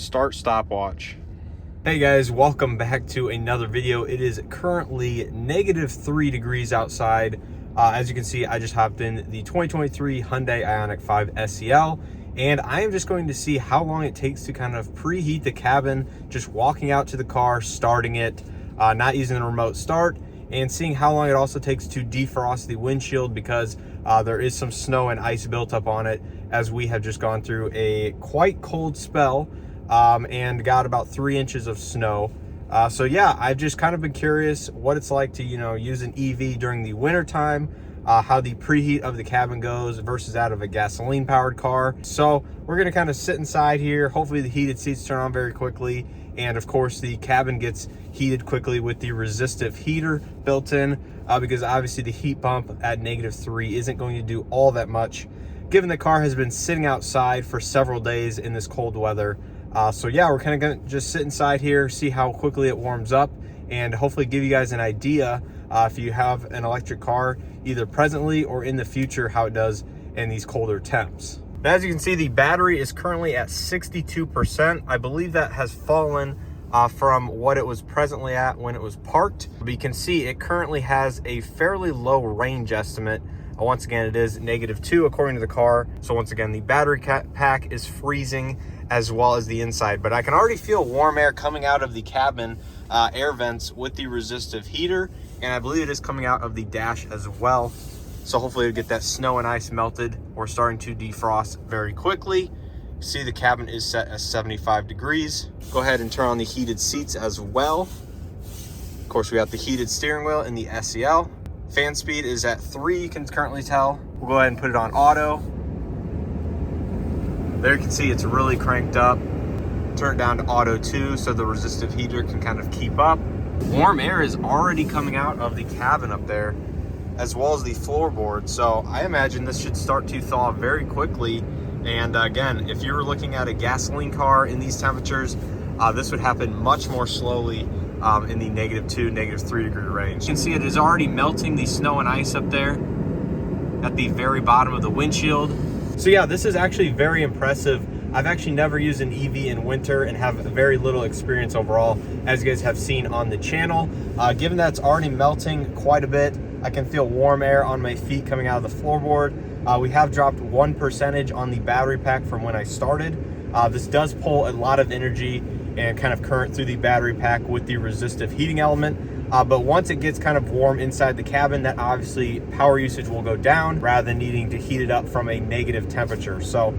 start stopwatch. Hey guys, welcome back to another video. It is currently -3 degrees outside. As you can see, I just hopped in the 2023 Hyundai Ioniq 5 SEL, and I am just going to see how long it takes to kind of preheat the cabin, just walking out to the car, starting it, not using the remote start, and seeing how long it also takes to defrost the windshield, because there is some snow and ice built up on it, as we have just gone through a quite cold spell and got about 3 inches of snow. So yeah, I've just kind of been curious what it's like to, use an EV during the winter time, how the preheat of the cabin goes versus that of a gasoline powered car. So we're gonna kind of sit inside here. Hopefully the heated seats turn on very quickly. And of course the cabin gets heated quickly with the resistive heater built in, because obviously the heat bump at -3 isn't going to do all that much, given the car has been sitting outside for several days in this cold weather. So yeah, we're kind of gonna just sit inside here, see how quickly it warms up, and hopefully give you guys an idea, if you have an electric car, either presently or in the future, how it does in these colder temps. Now, as you can see, the battery is currently at 62%. I believe that has fallen from what it was presently at when it was parked. But you can see it currently has a fairly low range estimate. Once again, it is -2 according to the car. So once again, the battery pack is freezing, as well as the inside. But I can already feel warm air coming out of the cabin air vents with the resistive heater. And I believe it is coming out of the dash as well. So hopefully it'll get that snow and ice melted. We're starting to defrost very quickly. See, the cabin is set as 75 degrees. Go ahead and turn on the heated seats as well. Of course, we got the heated steering wheel in the SEL. Fan speed is at 3, you can currently tell. We'll go ahead and put it on auto. There you can see it's really cranked up. Turn it down to auto 2 so the resistive heater can kind of keep up. Warm air is already coming out of the cabin up there, as well as the floorboard. So I imagine this should start to thaw very quickly. And again, if you were looking at a gasoline car in these temperatures, this would happen much more slowly in the -2, -3 degree range. You can see it is already melting the snow and ice up there at the very bottom of the windshield. So yeah, this is actually very impressive. I've actually never used an EV in winter and have very little experience overall, as you guys have seen on the channel. Given that it's already melting quite a bit, I can feel warm air on my feet coming out of the floorboard. We have dropped 1% on the battery pack from when I started. This does pull a lot of energy and kind of current through the battery pack with the resistive heating element. But once it gets kind of warm inside the cabin, that obviously power usage will go down rather than needing to heat it up from a negative temperature. So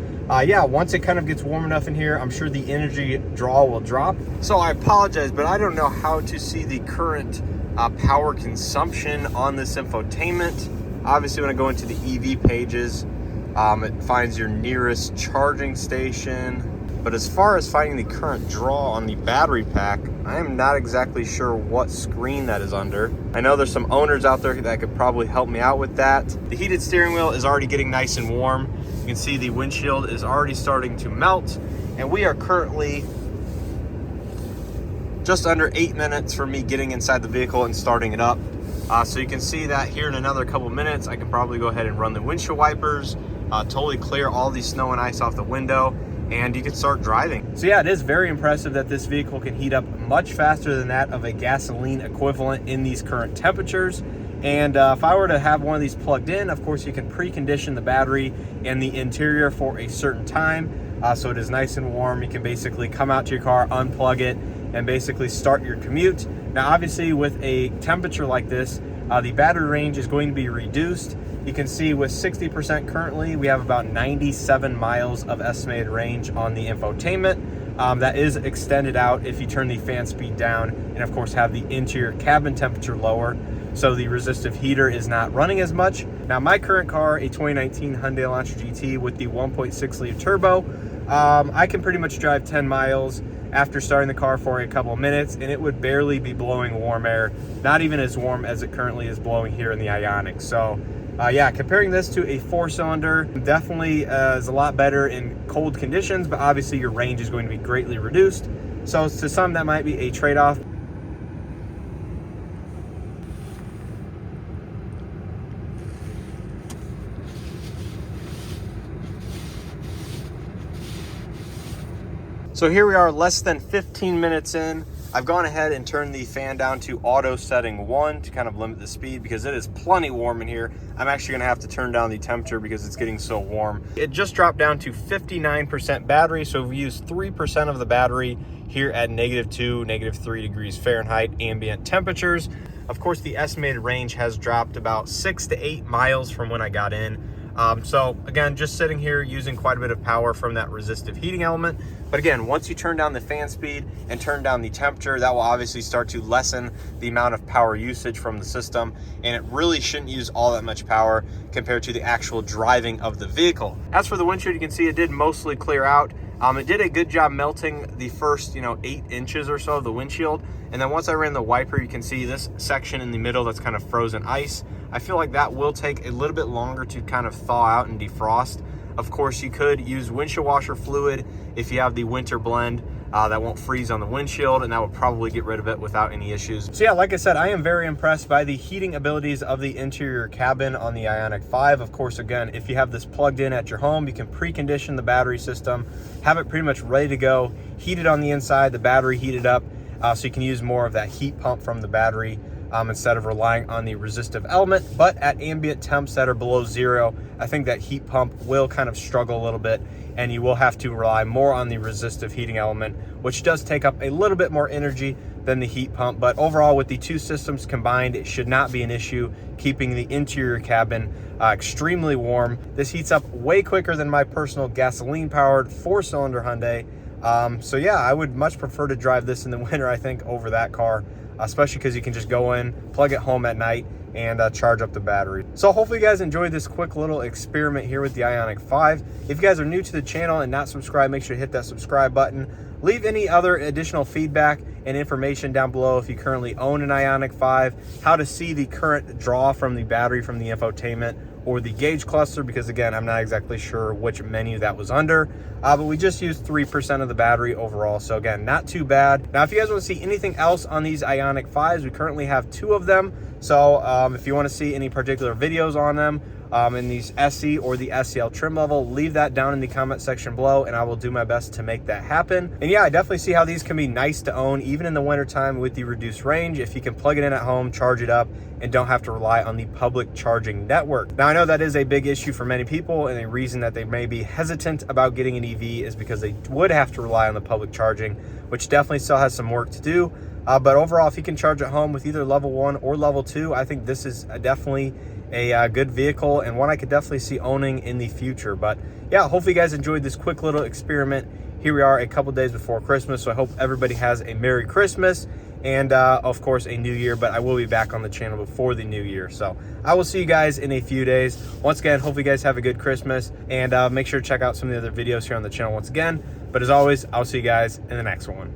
yeah, once it kind of gets warm enough in here, I'm sure the energy draw will drop. So I apologize, but I don't know how to see the current power consumption on this infotainment. Obviously, when I go into the EV pages, it finds your nearest charging station. But as far as finding the current draw on the battery pack, I am not exactly sure what screen that is under. I know there's some owners out there that could probably help me out with that. The heated steering wheel is already getting nice and warm. You can see the windshield is already starting to melt, and we are currently just under 8 minutes from me getting inside the vehicle and starting it up. So you can see that here in another couple minutes, I can probably go ahead and run the windshield wipers, totally clear all the snow and ice off the window, and you can start driving. So yeah, it is very impressive that this vehicle can heat up much faster than that of a gasoline equivalent in these current temperatures. And if I were to have one of these plugged in, of course you can precondition the battery and the interior for a certain time, so it is nice and warm. You can basically come out to your car, unplug it, and basically start your commute. Now obviously with a temperature like this, the battery range is going to be reduced. You can see with 60% currently, we have about 97 miles of estimated range on the infotainment. That is extended out if you turn the fan speed down and of course have the interior cabin temperature lower, so the resistive heater is not running as much. Now my current car, a 2019 Hyundai Elantra GT with the 1.6 liter turbo, I can pretty much drive 10 miles after starting the car for a couple of minutes, and it would barely be blowing warm air, not even as warm as it currently is blowing here in the Ioniq. So yeah, comparing this to a 4-cylinder definitely is a lot better in cold conditions, but obviously your range is going to be greatly reduced. So to some, that might be a trade-off. So here we are, less than 15 minutes in. I've gone ahead and turned the fan down to auto setting 1 to kind of limit the speed because it is plenty warm in here. I'm actually gonna have to turn down the temperature because it's getting so warm. It just dropped down to 59% battery, so we used 3% of the battery here at -2, -3 degrees Fahrenheit ambient temperatures. Of course, the estimated range has dropped about 6 to 8 miles from when I got in. So again, just sitting here using quite a bit of power from that resistive heating element. But again, once you turn down the fan speed and turn down the temperature, that will obviously start to lessen the amount of power usage from the system. And it really shouldn't use all that much power compared to the actual driving of the vehicle. As for the windshield, you can see it did mostly clear out. It did a good job melting the first, 8 inches or so of the windshield. And then once I ran the wiper, you can see this section in the middle that's kind of frozen ice. I feel like that will take a little bit longer to kind of thaw out and defrost. Of course, you could use windshield washer fluid if you have the winter blend. That won't freeze on the windshield, and that would probably get rid of it without any issues. So yeah, like I said, I am very impressed by the heating abilities of the interior cabin on the Ioniq 5. Of course, again, if you have this plugged in at your home, you can precondition the battery system, have it pretty much ready to go, heat it on the inside, the battery heated up, so you can use more of that heat pump from the battery instead of relying on the resistive element. But at ambient temps that are below 0, I think that heat pump will kind of struggle a little bit, and you will have to rely more on the resistive heating element, which does take up a little bit more energy than the heat pump. But overall, with the two systems combined, it should not be an issue keeping the interior cabin extremely warm. This heats up way quicker than my personal gasoline-powered 4-cylinder Hyundai. So yeah, I would much prefer to drive this in the winter, I think, over that car, especially because you can just go in, plug it home at night, and charge up the battery. So hopefully you guys enjoyed this quick little experiment here with the Ioniq 5. If you guys are new to the channel and not subscribed, make sure to hit that subscribe button. Leave any other additional feedback and information down below if you currently own an Ioniq 5, how to see the current draw from the battery from the infotainment or the gauge cluster, because again, I'm not exactly sure which menu that was under, but we just used 3% of the battery overall. So again, not too bad. Now, if you guys want to see anything else on these Ioniq 5s, we currently have 2 of them. So if you want to see any particular videos on them, in these SE or the SEL trim level, leave that down in the comment section below, and I will do my best to make that happen. And yeah, I definitely see how these can be nice to own even in the wintertime with the reduced range, if you can plug it in at home, charge it up, and don't have to rely on the public charging network. Now, I know that is a big issue for many people, and a reason that they may be hesitant about getting an EV is because they would have to rely on the public charging, which definitely still has some work to do. But overall, if you can charge at home with either level 1 or level 2, I think this is definitely a good vehicle, and one I could definitely see owning in the future. But yeah, hopefully you guys enjoyed this quick little experiment. Here we are a couple days before Christmas, so I hope everybody has a Merry Christmas and of course a New Year. But I will be back on the channel before the New Year, so I will see you guys in a few days. Once again, hopefully you guys have a good Christmas, and make sure to check out some of the other videos here on the channel once again. But as always, I'll see you guys in the next one.